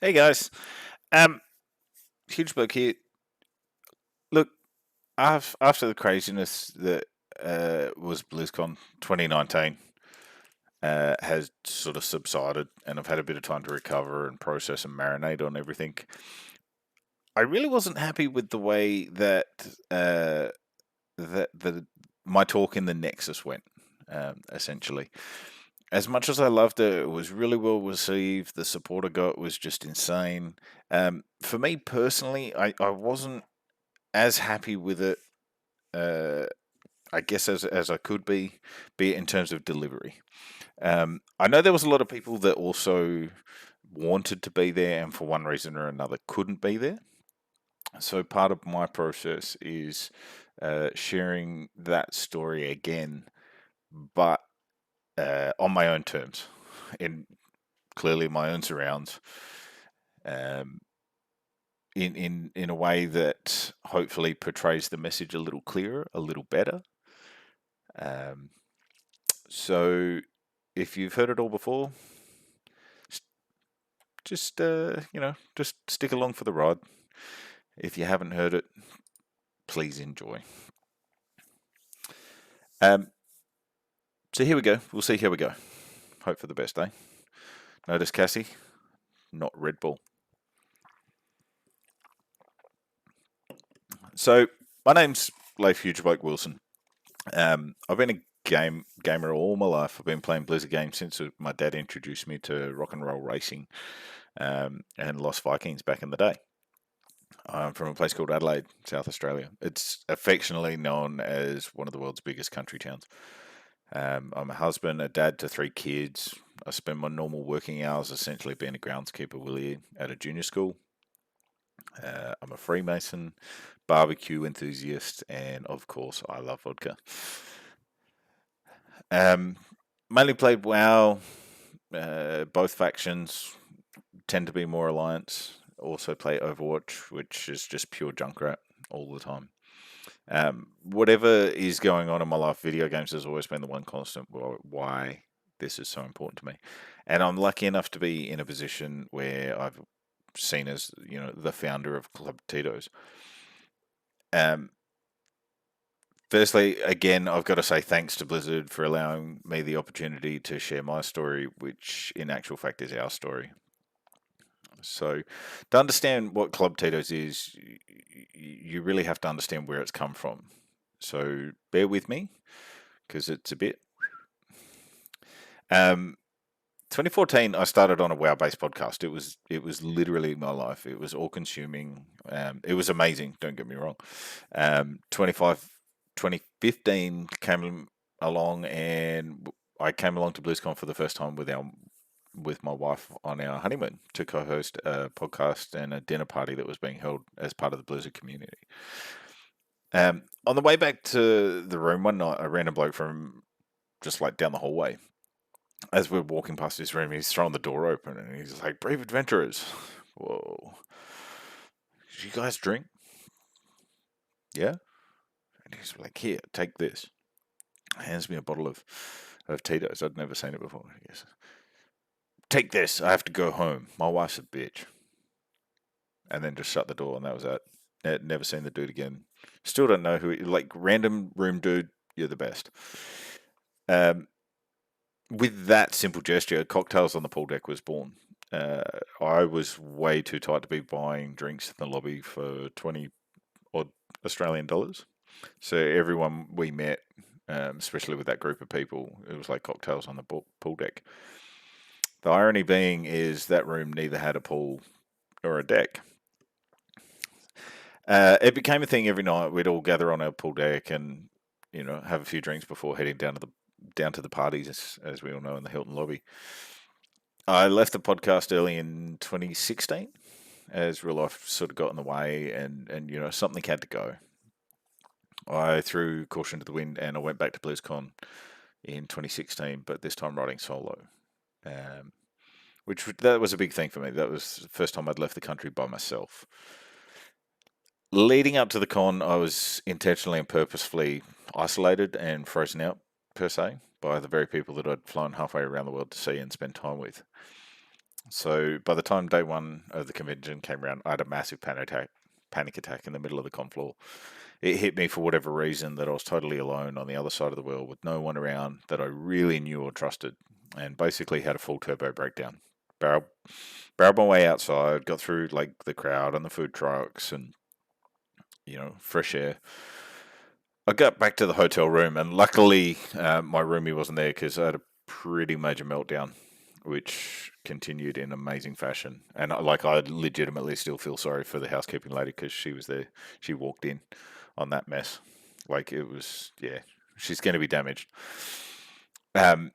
Hey guys, um, huge bloke here. Look, after the craziness that was BlizzCon 2019 has sort of subsided, and I've had a bit of time to recover and process and marinate on everything. I really wasn't happy with the way that the my talk in the Nexus went. Essentially, as much as I loved it, it was really well received. The support I got was just insane. For me personally, I wasn't as happy with it, uh, I guess, as I could be it in terms of delivery. I know there was a lot of people that also wanted to be there and for one reason or another couldn't be there. So part of my process is sharing that story again, but on my own terms, in clearly my own surrounds, um, in a way that hopefully portrays the message a little clearer, a little better. Um, so if you've heard it all before, just just stick along for the ride. If you haven't heard it, please enjoy. Um, so here we go. We'll see how we go. Hope for the best, eh? Notice Cassie, not Red Bull. So my name's Leif Hugebloke Wilson. I've been a gamer all my life. I've been playing Blizzard games since my dad introduced me to rock and roll racing and Lost Vikings back in the day. I'm from a place called Adelaide, South Australia. It's affectionately known as one of the world's biggest country towns. I'm a husband, a dad to three kids. I spend my normal working hours essentially being a groundskeeper willie at a junior school. I'm a Freemason, barbecue enthusiast, and of course, I love vodka. Um, Mainly played WoW. Both factions tend to be more alliance. Also play Overwatch, which is just pure Junkrat all the time. Whatever is going on in my life, video games has always been the one constant why this is so important to me. And I'm lucky enough to be in a position where I've seen as the founder of Club Titos. Um, Firstly, again, I've got to say thanks to Blizzard for allowing me the opportunity to share my story, which in actual fact is our story. So, to understand what Club Titos is, you really have to understand where it's come from. So, bear with me because it's a bit. Um, 2014, I started on a WoW-based podcast. It was literally my life. It was all consuming. It was amazing. Don't get me wrong. 2015 came along, and I came along to BlizzCon for the first time with my wife on our honeymoon to co-host a podcast and a dinner party that was being held as part of the Blizzard community. On the way back to the room one night, a random bloke from just like down the hallway, as we're walking past his room, he's throwing the door open and he's like, "Brave adventurers." Whoa. "Do you guys drink?" "Yeah." And he's like, "Here, take this." Hands me a bottle of Titos. I'd never seen it before. He goes, "Take this. I have to go home. My wife's a bitch." And then just shut the door, and that was it. Never seen the dude again. Still don't know who. Like, random room dude, you're the best. Um, with that simple gesture, Cocktails on the Pool Deck was born. I was way too tight to be buying drinks in the lobby for 20 odd Australian dollars. So everyone we met, especially with that group of people, it was like cocktails on the pool deck. The irony being is that room neither had a pool or a deck. It became a thing every night. We'd all gather on our pool deck and have a few drinks before heading down to the parties, as we all know, in the Hilton lobby. I left the podcast early in 2016 as real life sort of got in the way, and something had to go. I threw caution to the wind and I went back to BlizzCon in 2016, but this time riding solo, which that was a big thing for me. That was the first time I'd left the country by myself. Leading up to the con, I was intentionally and purposefully isolated and frozen out, per se, by the very people that I'd flown halfway around the world to see and spend time with. So by the time day one of the convention came around, I had a massive panic attack in the middle of the con floor. It hit me for whatever reason that I was totally alone on the other side of the world with no one around that I really knew or trusted, and basically had a full turbo breakdown. Barrel, barreled my way outside, got through like the crowd and the food trucks and fresh air. I got back to the hotel room, and luckily my roomie wasn't there because I had a pretty major meltdown, which continued in amazing fashion. And I legitimately still feel sorry for the housekeeping lady because she was there. She walked in on that mess. Like it was, yeah, she's going to be damaged. Um,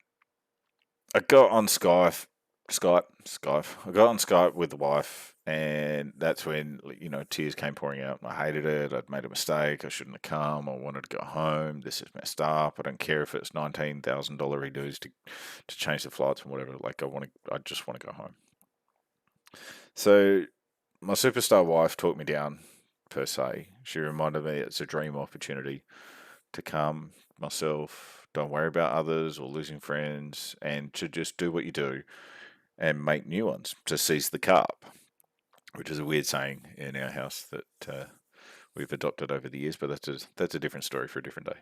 I got on Skype. I got on Skype with the wife, and that's when tears came pouring out. I hated it. I'd made a mistake. I shouldn't have come. I wanted to go home. This is messed up. I don't care if it's $19,000 redos to change the flights and whatever. Like I just want to go home. So my superstar wife talked me down per se. She reminded me it's a dream opportunity to come myself. Don't worry about others or losing friends, and to just do what you do and make new ones to seize the carp, which is a weird saying in our house that we've adopted over the years, but that's a different story for a different day.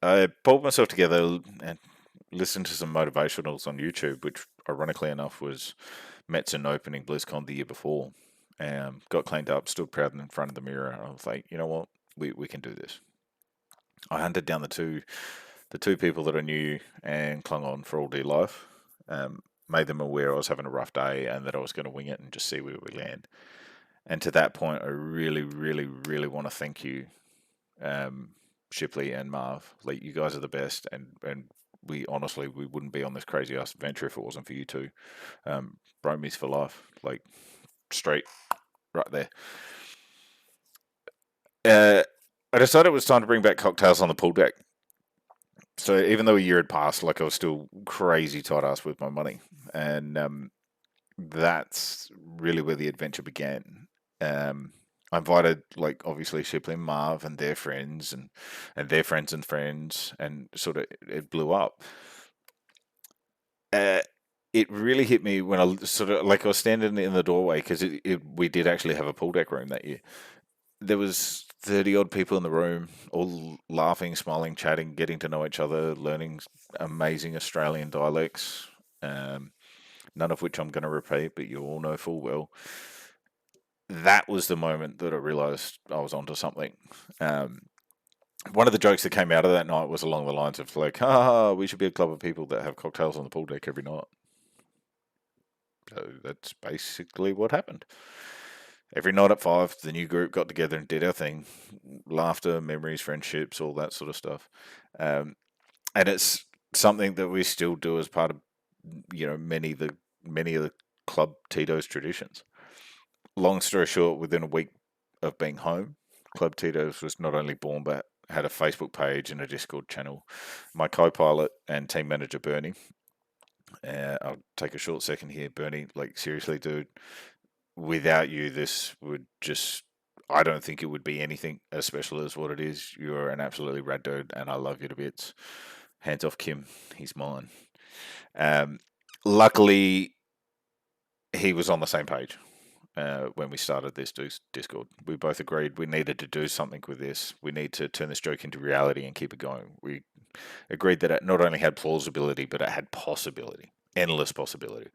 I pulled myself together and listened to some motivationals on YouTube, which ironically enough was Metzen opening BlizzCon the year before. Got cleaned up, stood proud in front of the mirror, and I was like, you know what, we can do this. I hunted down the two people that I knew and clung on for all dear life. Made them aware I was having a rough day and that I was going to wing it and just see where we land. And to that point, I really, really, really want to thank you, Shipley and Marv. Like, you guys are the best, and we honestly we wouldn't be on this crazy ass adventure if it wasn't for you two. Bromies for life, like straight right there. I decided it was time to bring back cocktails on the pool deck. So even though a year had passed, like I was still crazy tight ass with my money, and that's really where the adventure began. I invited, like, obviously Shipley and Marv and their friends and their friends and friends, and sort of it blew up. Uh, it really hit me when I sort of like I was standing in the doorway because we did actually have a pool deck room that year. There was 30 odd people in the room, all laughing, smiling, chatting, getting to know each other, learning amazing Australian dialects. Um, None of which I'm going to repeat, but you all know full well. That was the moment that I realised I was onto something. Um, One of the jokes that came out of that night was along the lines of like, "Ha, we should be a club of people that have cocktails on the pool deck every night." So that's basically what happened. Every night at 5, the new group got together and did our thing. Laughter, memories, friendships, all that sort of stuff. And it's something that we still do as part of many of the club Titos traditions. Long story short, within a week of being home, Club Titos was not only born but had a Facebook page and a Discord channel. My co-pilot and team manager Bernie. I'll take a short second here, Bernie. Like, seriously, dude, without you, this would just. I don't think it would be anything as special as what it is. You're an absolutely rad dude, and I love you to bits. Hands off Kim, he's mine. Um, Luckily, he was on the same page when we started this Discord. We both agreed we needed to do something with this. We need to turn this joke into reality and keep it going. We agreed that it not only had plausibility, but it had possibility, endless possibility.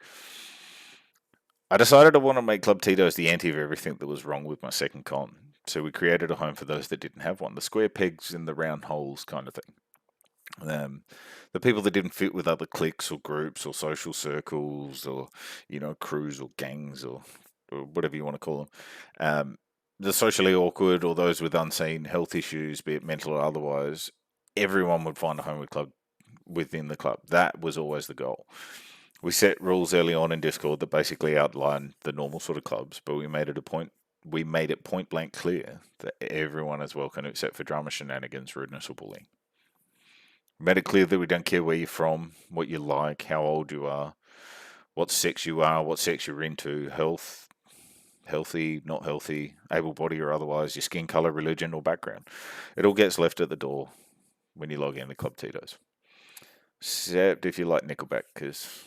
I decided I want to make Club Titos the anti of everything that was wrong with my second con. So we created a home for those that didn't have one, the square pegs in the round holes kind of thing. The people that didn't fit with other cliques or groups or social circles or crews or gangs or whatever you want to call them. The socially awkward or those with unseen health issues, be it mental or otherwise, everyone would find a home within the club. That was always the goal. We set rules early on in Discord that basically outlined the normal sort of clubs, but we made it point blank clear that everyone is welcome except for drama, shenanigans, rudeness, or bullying. Made it clear that we don't care where you're from, what you like, how old you are, what sex you are, what sex you're into, healthy, not healthy, able-bodied or otherwise, your skin color, religion, or background. It all gets left at the door when you log in to Club Titos. Except if you like Nickelback, because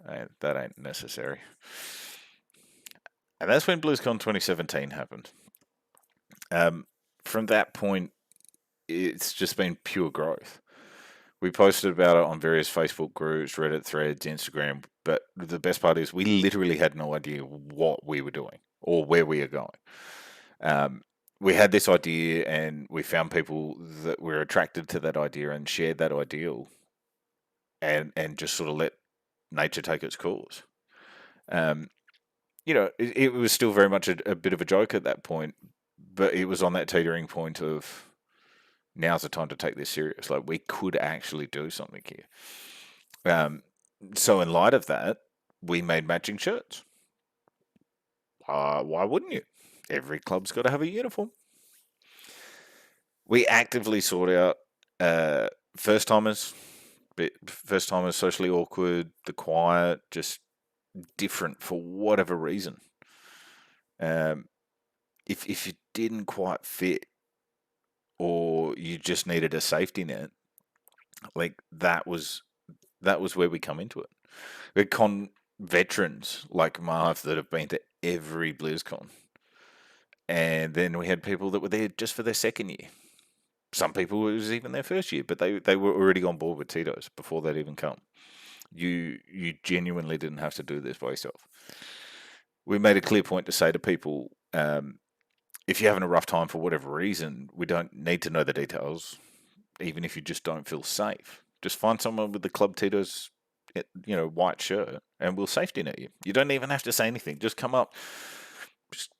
That ain't necessary. And that's when BlizzCon 2017 happened. From that point, it's just been pure growth. We posted about it on various Facebook groups, Reddit threads, Instagram. But the best part is we literally had no idea what we were doing or where we are going. We had this idea and we found people that were attracted to that idea and shared that ideal and just sort of let nature take its course. Um, it was still very much a bit of a joke at that point, but it was on that teetering point of now's the time to take this serious. Like we could actually do something here. So in light of that, we made matching shirts. Why wouldn't you? Every club's got to have a uniform. We actively sought out first timers, socially awkward, the quiet, just different for whatever reason. If you didn't quite fit, or you just needed a safety net, like that was where we come into it. We con veterans like Marv that have been to every BlizzCon, and then we had people that were there just for their second year. Some people it was even their first year, but they were already on board with Titos before they'd even come. You genuinely didn't have to do this by yourself. We made a clear point to say to people, if you're having a rough time for whatever reason, we don't need to know the details, even if you just don't feel safe. Just find someone with the Club Titos, white shirt, and we'll safety net you. You don't even have to say anything. Just come up, just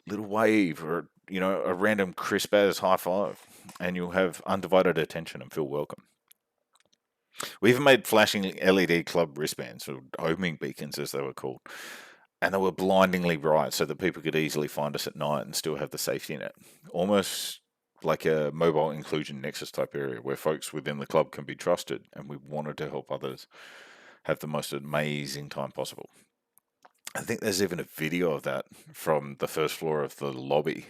a little wave or, a random crisp as high five, and you'll have undivided attention and feel welcome. We even made flashing LED club wristbands, or homing beacons as they were called. And they were blindingly bright so that people could easily find us at night and still have the safety net. Almost like a mobile inclusion nexus type area where folks within the club can be trusted, and we wanted to help others have the most amazing time possible. I think there's even a video of that from the first floor of the lobby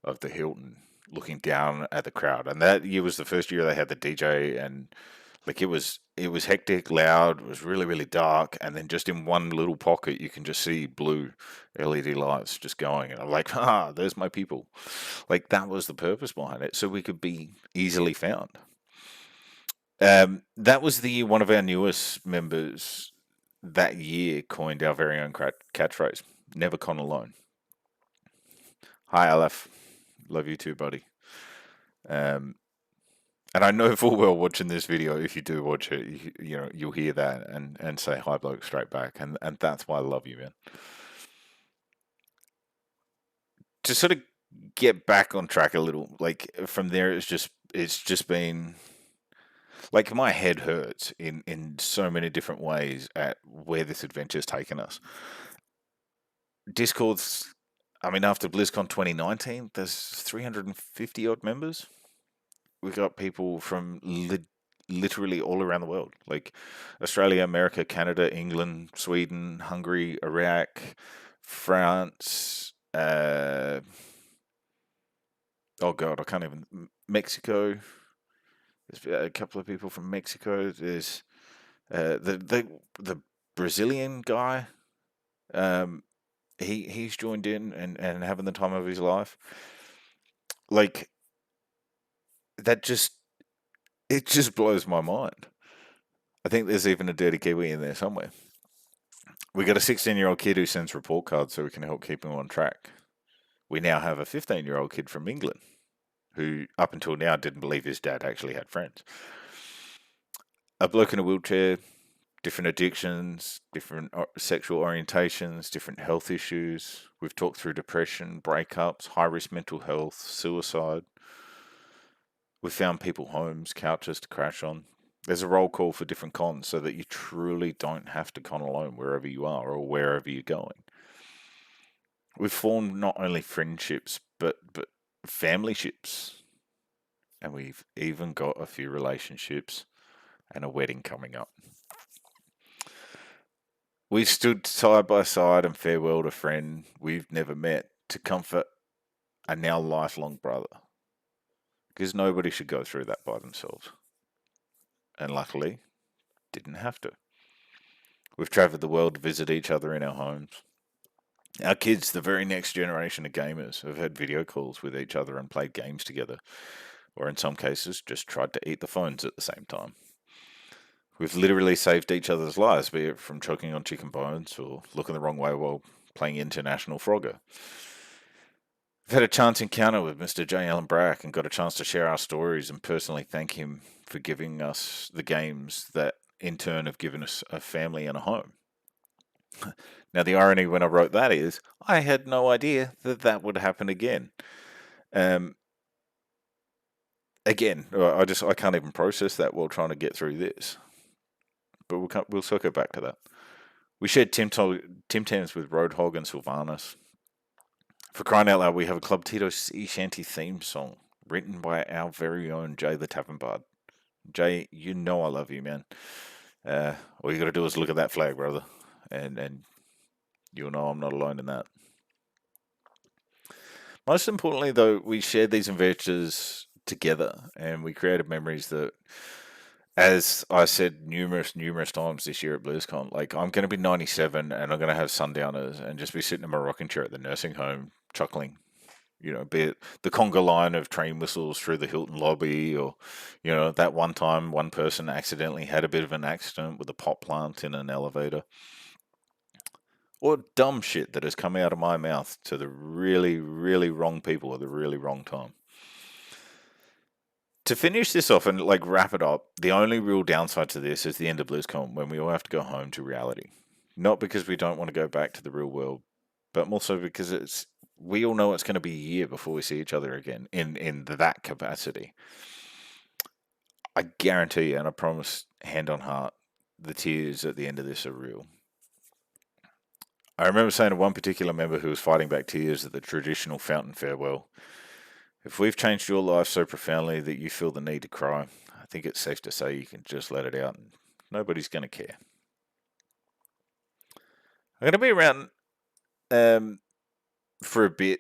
of the Hilton looking down at the crowd. And that year was the first year they had the DJ, and like it was hectic, loud, it was really, really dark, and then just in one little pocket you can just see blue LED lights just going, and I'm like, there's my people. Like that was the purpose behind it, so we could be easily found. That was the year one of our newest members that year coined our very own catchphrase, never con alone. Hi Aleph, love you too, buddy. And I know full well watching this video, if you do watch it, you'll hear that and say hi bloke straight back, and that's why I love you, man. To sort of get back on track a little, like from there, it's just been like my head hurts in so many different ways at where this adventure's taken us. Discord's, I mean, after BlizzCon 2019, there's 350 odd members. We got people from literally all around the world, like Australia, America, Canada, England, Sweden, Hungary, Iraq, France. Oh God, I can't even. Mexico. There's a couple of people from Mexico. There's the Brazilian guy. He's joined in and having the time of his life. Like that it just blows my mind. I think there's even a dirty Kiwi in there somewhere. We got a 16-year-old kid who sends report cards so we can help keep him on track. We now have a 15-year-old kid from England who, up until now, didn't believe his dad actually had friends. A bloke in a wheelchair, different addictions, different sexual orientations, different health issues. We've talked through depression, breakups, high-risk mental health, suicide. We've found people homes, couches to crash on. There's a roll call for different cons so that you truly don't have to con alone wherever you are or wherever you're going. We've formed not only friendships, but family ships. And we've even got a few relationships and a wedding coming up. We've stood side by side and farewelled a friend we've never met to comfort a now lifelong brother. Because nobody should go through that by themselves. And luckily, didn't have to. We've travelled the world to visit each other in our homes. Our kids, the very next generation of gamers, have had video calls with each other and played games together, or in some cases, just tried to eat the phones at the same time. We've literally saved each other's lives, be it from choking on chicken bones or looking the wrong way while playing International Frogger. I've had a chance encounter with Mr. J. Allen Brack and got a chance to share our stories and personally thank him for giving us the games that in turn have given us a family and a home. Now, the irony when I wrote that is I had no idea that that would happen again. Again, I can't even process that while trying to get through this. But we'll circle back to that. We shared Tim Tams with Roadhog and Sylvanas. For crying out loud, we have a Club Titos sea shanty theme song written by our very own Jay the Tavern Bard. Jay, you know I love you, man. All you got to do is look at that flag, brother, and you'll know I'm not alone in that. Most importantly, though, we shared these adventures together, and we created memories that, as I said numerous times this year at BlizzCon, like I'm going to be 97 and I'm going to have sundowners and just be sitting in my rocking chair at the nursing home chuckling. You know, be it the conga line of train whistles through the Hilton lobby, or, you know, that one time one person accidentally had a bit of an accident with a pot plant in an elevator. Or dumb shit that has come out of my mouth to the really, really wrong people at the really wrong time. To finish this off and like wrap it up, the only real downside to this is the end of BlizzCon when we all have to go home to reality. Not because we don't want to go back to the real world, but more so because we all know it's going to be a year before we see each other again in that capacity. I guarantee you, and I promise, hand on heart, the tears at the end of this are real. I remember saying to one particular member who was fighting back tears at the traditional fountain farewell, if we've changed your life so profoundly that you feel the need to cry, I think it's safe to say you can just let it out and nobody's going to care. I'm going to be around for a bit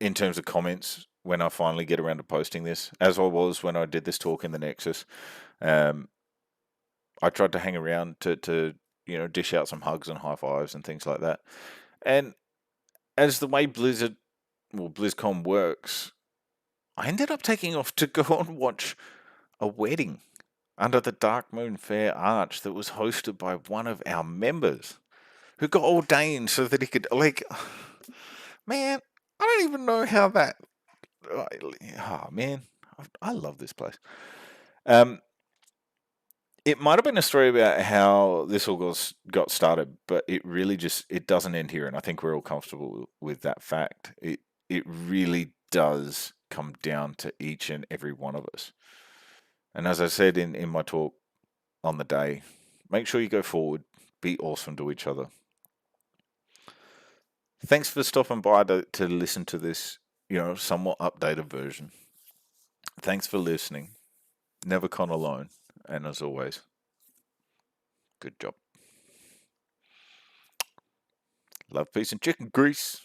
in terms of comments when I finally get around to posting this, as I was when I did this talk in the Nexus. I tried to hang around to dish out some hugs and high fives and things like that. And as the way BlizzCon works, I ended up taking off to go and watch a wedding under the Dark Moon Fair arch that was hosted by one of our members who got ordained so that he could, like, man, I don't even know how that, oh man, I love this place. It might have been a story about how this all got started, but it really it doesn't end here, and I think we're all comfortable with that fact. It really does come down to each and every one of us. And as I said in my talk on the day, make sure you go forward, be awesome to each other. Thanks for stopping by to listen to this, somewhat updated version. Thanks for listening. Never con alone. And as always, good job. Love, peace, and chicken grease.